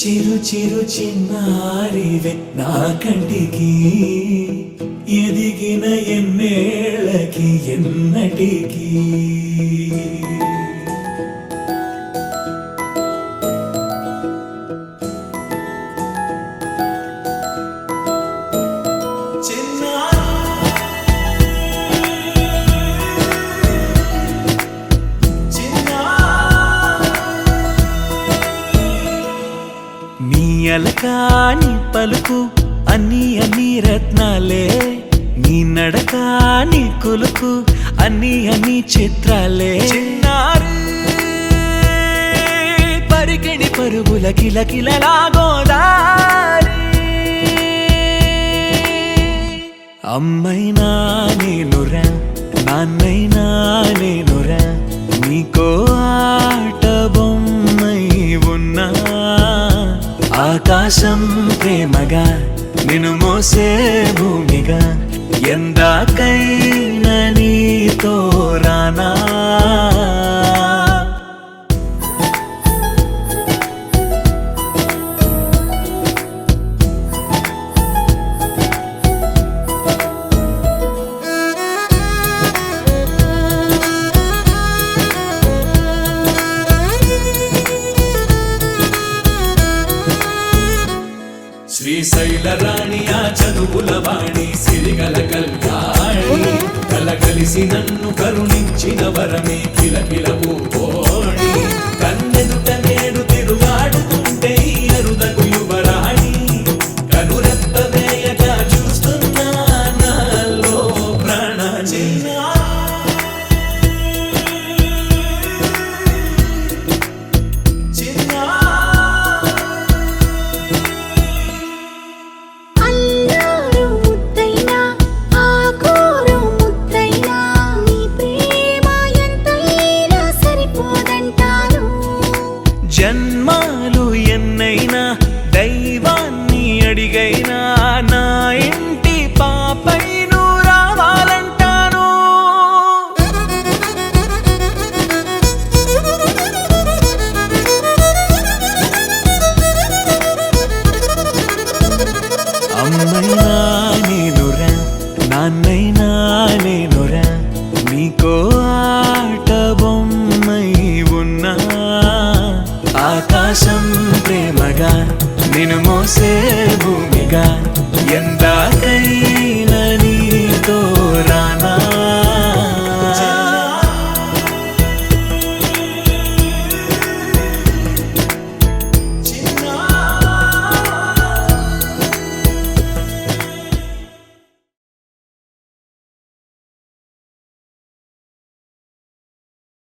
చిరు చిరు చిన్నారివే నా కంటికి ఎదిగిన ఎన్నేళ్ళకి ఎన్నటికి అలకాని పలుకు అన్ని రత్నాలే నీ నడకాని కులుకు అన్ని చిత్రాలే పరికిణి పరుగుల కిలకిలలాగోదారి అమ్మైనా నేనురా నాన్నైనా నేనురా నీకో ఆట బొమ్మై ఉన్నా ఆకాశం ప్రేమగా నిన్ను మోసే భూమిగా ఎందాకైనా నీతో రానా శ్రీశైల రాణి ఆ చదువుల వాణి సిరిగల కళ్యాణి కలగలిసి నన్ను కరుణించిన వరమే కిలకిల పూకోణి కన్నెదుట నేడు తిరుగాడుతుంటే అరుదకు యువరాణి కనురెప్ప వేయగా చూస్తున్నా నాలో ప్రాణ జన్మాలు ఎన్నైనా దైవాన్ని అడిగైనా నా ఇంటి పాపై నువ్వు రావాలంటాను అమ్మైనా నేనురా నాన్నైనా నేనురా నీకో ఆట బొమ్మై ఉన్నా ఆకాశం ప్రేమగా నిన్ను మోసే భూమిగా ఎందాకై